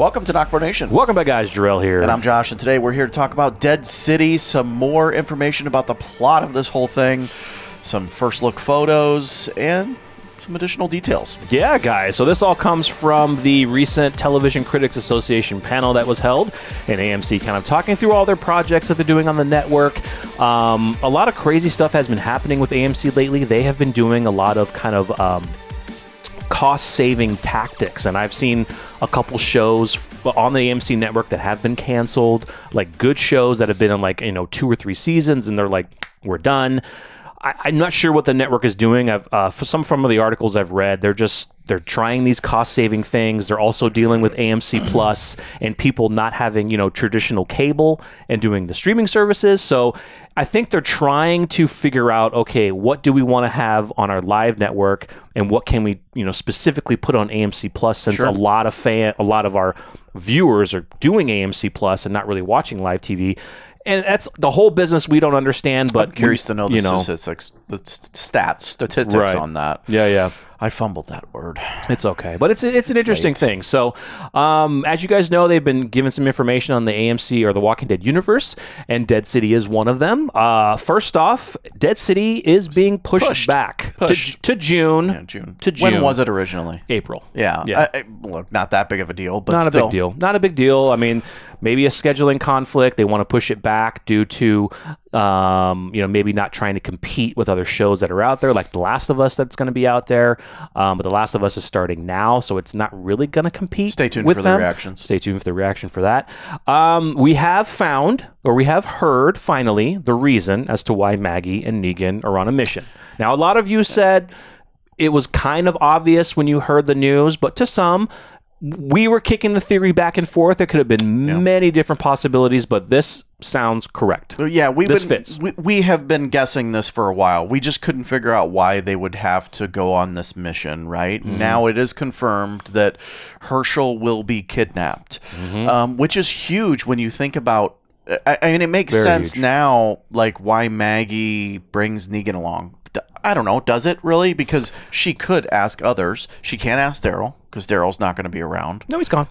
Welcome to NocBro Nation. Welcome back, guys. Jarrell here. And I'm Josh, and today we're here to talk about Dead City, some more information about the plot of this whole thing, some first look photos, and some additional details. Yeah, guys. So this all comes from the recent Television Critics Association panel that was held, and AMC kind of talking through all their projects that they're doing on the network. A lot of crazy stuff has been happening with AMC lately. They have been doing a lot of kind of cost-saving tactics, and I've seen a couple shows on the AMC network that have been canceled, like good shows that have been in like 2 or 3 seasons, and they're like, we're done. I'm not sure what the network is doing. For some of the articles I've read, they're trying these cost-saving things. They're also dealing with AMC Plus and people not having traditional cable and doing the streaming services. So I think they're trying to figure out, okay, what do we want to have on our live network, and what can we specifically put on AMC Plus, since Sure. a lot of our viewers are doing AMC Plus and not really watching live TV. And that's the whole business we don't understand, but I'm curious to know the statistics Right. on that. Yeah. I fumbled that word. It's okay, but it's an interesting thing. So, as you guys know, they've been giving some information on the AMC or the Walking Dead universe, and Dead City is one of them. First off, Dead City is being pushed back to June. Yeah, June. To June. When was it originally? April. Yeah. Look, not that big of a deal, but Not still. a big deal. Not a big deal. I mean, maybe a scheduling conflict. They want to push it back due to, maybe not trying to compete with other shows that are out there, like The Last of Us that's going to be out there. But The Last of Us is starting now, so it's not really going to compete. Stay tuned with for them. the reactions. Stay tuned for the reaction for that. We have heard, finally, the reason as to why Maggie and Negan are on a mission. Now, a lot of you said it was kind of obvious when you heard the news, but to some, we were kicking the theory back and forth. There could have been many different possibilities, but this sounds correct. Yeah, this fits. We have been guessing this for a while. We just couldn't figure out why they would have to go on this mission, right? Mm-hmm. Now it is confirmed that Herschel will be kidnapped, which is huge when you think about. I mean, it makes sense now, like why Maggie brings Negan along. I don't know. Does it really? Because she could ask others. She can't ask Daryl because Daryl's not going to be around. No, he's gone.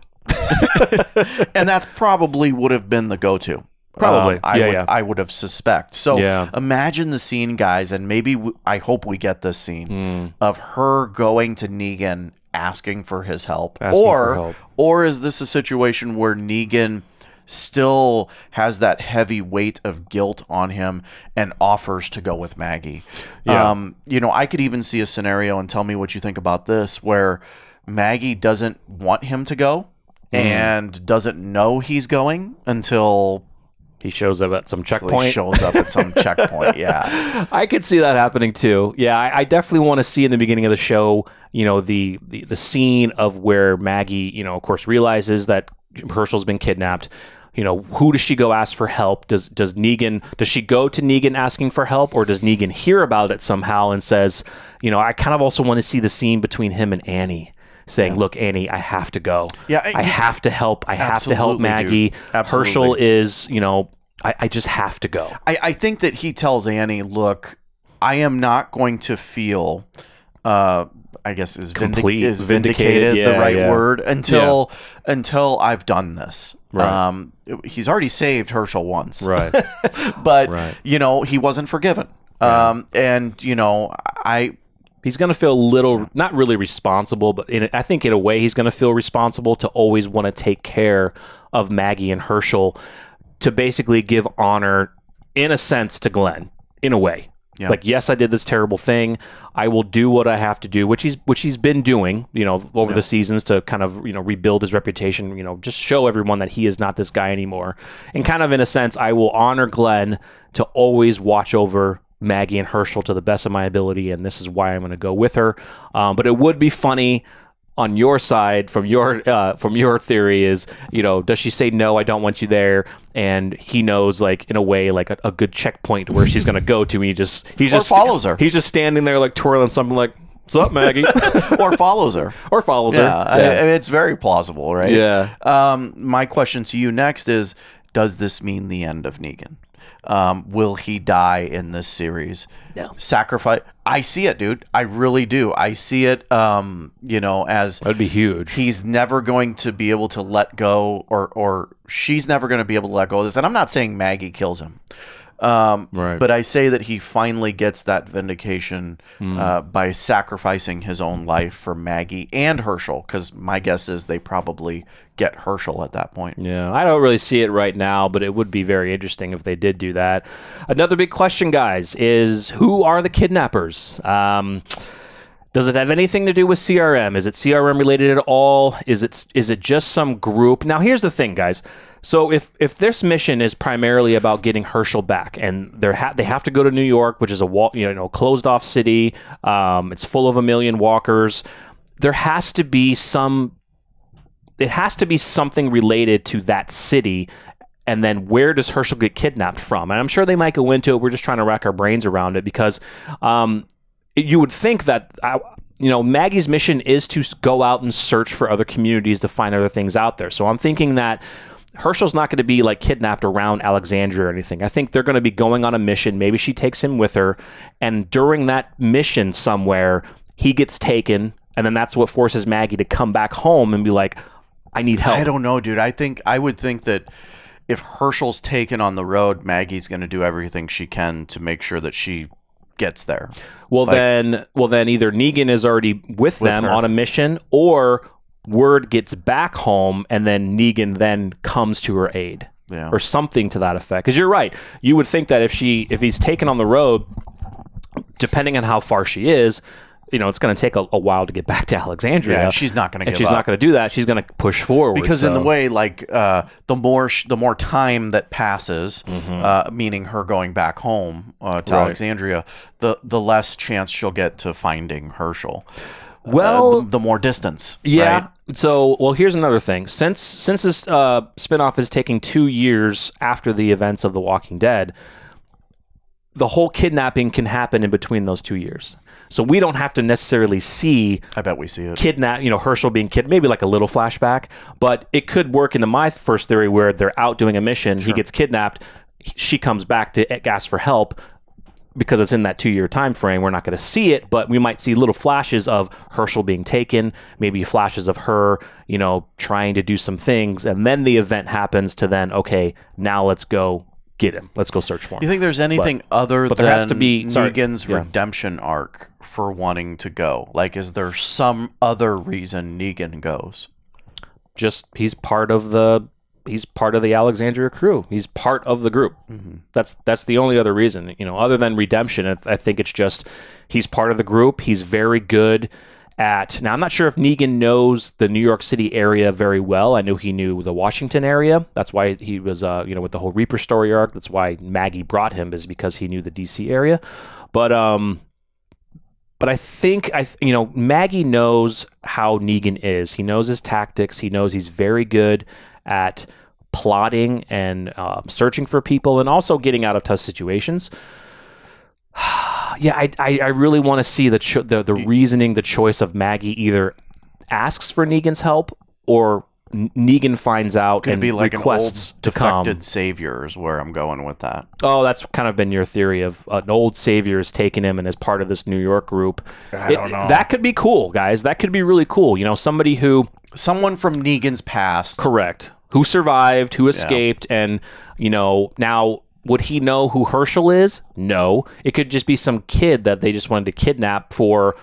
And that's probably would have been the go-to. Probably. I would have suspect. So Yeah. imagine the scene, guys, and maybe I hope we get this scene of her going to Negan asking for his help. Or is this a situation where Negan still has that heavy weight of guilt on him and offers to go with Maggie? Yeah. I could even see a scenario, and tell me what you think about this, where Maggie doesn't want him to go and doesn't know he's going until he shows up at some checkpoint. Yeah. I could see that happening too. Yeah, I definitely want to see in the beginning of the show, the scene of where Maggie, of course, realizes that Herschel's been kidnapped. Who does she go ask for help? Does she go to Negan asking for help, or does Negan hear about it somehow and says, I kind of also want to see the scene between him and Annie, saying, look, Annie, I have to go. Yeah, I have to help. I have to help Maggie. Herschel is, I just have to go. I think that he tells Annie, look, I am not going to feel, I guess is vindicated the right word until I've done this. Right. He's already saved Herschel once. Right. But, he wasn't forgiven. Yeah. He's going to feel a little, not really responsible, but I think in a way he's going to feel responsible to always want to take care of Maggie and Herschel, to basically give honor, in a sense, to Glenn, in a way. Yeah. Like, yes, I did this terrible thing. I will do what I have to do, which he's been doing, over the seasons to kind of, rebuild his reputation, just show everyone that he is not this guy anymore. And kind of in a sense, I will honor Glenn to always watch over Maggie and Herschel to the best of my ability, and this is why I'm going to go with her. But it would be funny on your side, from your theory, is, does she say, no, I don't want you there, and he knows, like, in a way, like a good checkpoint where she's going to go to, he just follows her. He's just standing there, like, twirling something, like, what's up, Maggie? Or follows her. Yeah. It's very plausible, right? Yeah. My question to you next is, does this mean the end of Negan? Will he die in this series? No. Sacrifice. I see it, dude. I really do. I see it, as... That'd be huge. He's never going to be able to let go, or she's never going to be able to let go of this. And I'm not saying Maggie kills him. Right. But I say that he finally gets that vindication by sacrificing his own life for Maggie and Herschel, because my guess is they probably get Herschel at that point. Yeah, I don't really see it right now, but it would be very interesting if they did do that. Another big question, guys, is who are the kidnappers? Does it have anything to do with CRM? Is it CRM related at all? Is it just some group? Now, here's the thing, guys. So if this mission is primarily about getting Herschel back, and they have to go to New York, which is a closed off city, it's full of a million walkers. It has to be something related to that city. And then where does Herschel get kidnapped from? And I'm sure they might go into it. We're just trying to rack our brains around it, because you would think that Maggie's mission is to go out and search for other communities to find other things out there. So I'm thinking that Herschel's not going to be like kidnapped around Alexandria or anything. I think they're going to be going on a mission. Maybe she takes him with her, and during that mission somewhere, he gets taken, and then that's what forces Maggie to come back home and be like, I need help. I don't know, dude. I would think that if Herschel's taken on the road, Maggie's going to do everything she can to make sure that she gets there. Well, then either Negan is already with them her on a mission, or word gets back home and then Negan then comes to her aid, or something to that effect. Because you're right. You would think that if he's taken on the road, depending on how far she is, it's going to take a while to get back to Alexandria. Yeah, she's not going to give up. She's not going to do that. She's going to push forward. Because in the way, the more time that passes, meaning her going back home to Alexandria, the less chance she'll get to finding Herschel. Well, the more distance. Yeah. Right? So, here's another thing. Since this spinoff is taking 2 years after the events of The Walking Dead, the whole kidnapping can happen in between those 2 years. So we don't have to necessarily see. I bet we see it. Herschel being kidnapped, maybe like a little flashback, but it could work into my first theory where they're out doing a mission. Sure. He gets kidnapped. She comes back to ask for help. Because it's in that 2 year time frame, we're not going to see it, but we might see little flashes of Herschel being taken, maybe flashes of her, trying to do some things, and then the event happens to then, okay, now let's go get him. Let's go search for him. You think there's anything other than there has to be, Negan's redemption arc for wanting to go? Like, is there some other reason Negan goes? Just he's part of the Alexandria crew. He's part of the group. Mm-hmm. That's the only other reason. Other than redemption, I think it's just he's part of the group. He's very good at. Now, I'm not sure if Negan knows the New York City area very well. I know he knew the Washington area. That's why he was, with the whole Reaper story arc. That's why Maggie brought him, is because he knew the DC area. But I think Maggie knows how Negan is. He knows his tactics. He knows he's very good at plotting and searching for people, and also getting out of tough situations. I really want to see the reasoning, the choice of Maggie either asks for Negan's help, or Negan finds out and be like requests an old to come. defected savior is where I'm going with that. Oh, that's kind of been your theory of an old savior has taken him and is part of this New York group. I don't know. That could be cool, guys. That could be really cool. Someone from Negan's past. Correct. Who survived, who escaped, and, now, would he know who Herschel is? No. It could just be some kid that they just wanted to kidnap for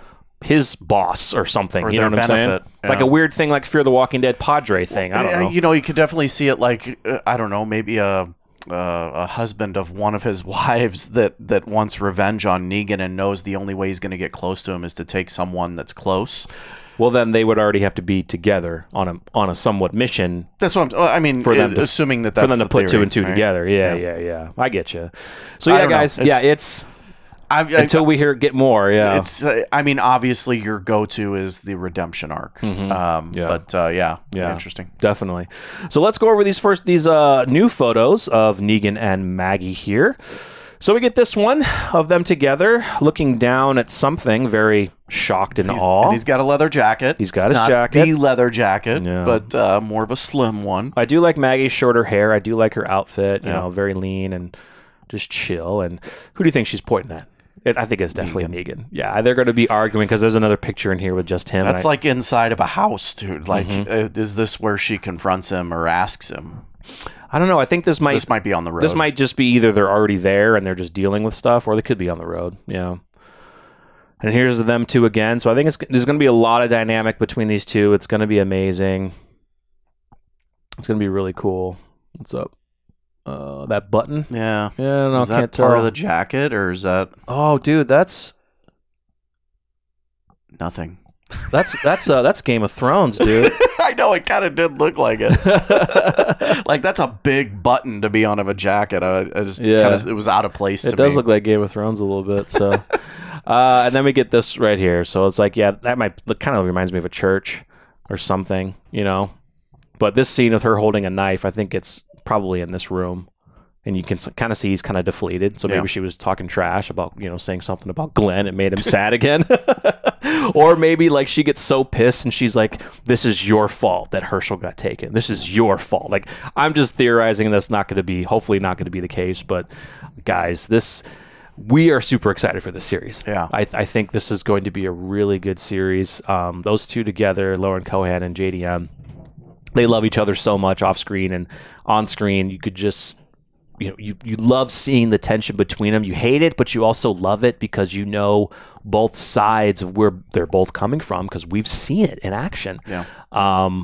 his boss or something. For you know what I'm saying? Yeah. Like a weird thing like Fear the Walking Dead Padre thing. I don't know. You could definitely see it like, I don't know, maybe a husband of one of his wives that wants revenge on Negan and knows the only way he's going to get close to him is to take someone that's close. Well, then they would already have to be together on a somewhat mission. That's what assuming that's for them to the put theory, two and two right? together. Yeah. I get you. So guys, it's until we get more. Yeah, it's. Obviously, your go-to is the redemption arc. Mm-hmm. But interesting, definitely. So let's go over these new photos of Negan and Maggie here. So we get this one of them together looking down at something very shocked in awe. And he's got a leather jacket. He's got his not jacket. the leather jacket, Yeah. but more of a slim one. I do like Maggie's shorter hair. I do like her outfit. You know, very lean and just chill. And who do you think she's pointing at? I think it's definitely Negan. Yeah, they're going to be arguing because there's another picture in here with just him. That's like inside of a house, dude. Like, is this where she confronts him or asks him? I don't know. I think this might be on the road. This might just be either they're already there and they're just dealing with stuff, or they could be on the road. Yeah. And here's them two again. So I think there's going to be a lot of dynamic between these two. It's going to be amazing. It's going to be really cool. What's up? That button? Yeah. Yeah, no, is that can't part tell. of the jacket, or is that... Oh, dude, that's nothing. That's Game of Thrones, dude. I know, it kind of did look like it. Like, that's a big button to be on of a jacket. I just kind of, it was out of place to me. It does look like Game of Thrones a little bit, so... and then we get this right here. So it's like, yeah, that might kind of reminds me of a church or something, you know? But this scene with her holding a knife, I think it's probably in this room. And you can kind of see he's kind of deflated. So maybe she was talking trash about, you know, saying something about Glenn. It made him sad again. Or maybe like she gets so pissed and she's like, this is your fault that Herschel got taken. This is your fault. Like, I'm just theorizing that's not going to be, hopefully not going to be the case. But guys, we are super excited for this series. Yeah. I think this is going to be a really good series. Those two together, Lauren Cohan and JDM, they love each other so much off screen and on screen. You could just, you know, you love seeing the tension between them. You hate it, but you also love it because you know both sides of where they're both coming from because we've seen it in action. Yeah.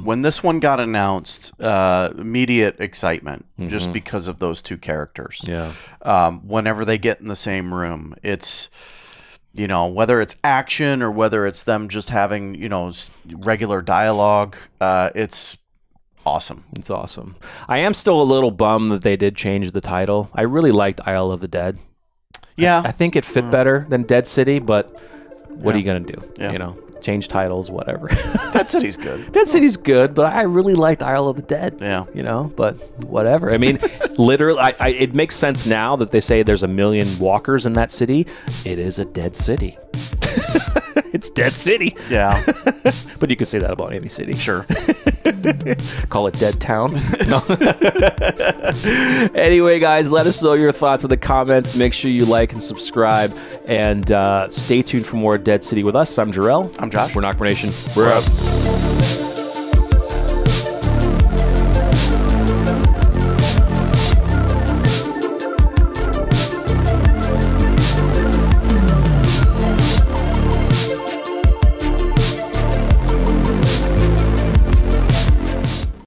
When this one got announced, immediate excitement just because of those two characters. Yeah. Whenever they get in the same room, it's, you know, whether it's action or whether it's them just having, you know, regular dialogue, it's awesome. It's awesome. I am still a little bummed that they did change the title. I really liked Isle of the Dead. Yeah. I think it fit better than Dead City, but what are you going to do? Yeah. You know, change titles, whatever. Dead City's good. Dead City's good, but I really liked Isle of the Dead. Yeah. You know, but whatever. I mean, literally, it makes sense now that they say there's 1 million walkers in that city. It is a dead city. It's Dead City. Yeah. But you can say that about any city. Sure. Call it Dead Town. No. Anyway, guys, let us know your thoughts in the comments. Make sure you like and subscribe. And stay tuned for more Dead City with us. I'm Jarrell. I'm Josh. We're NocBro Nation. We're up.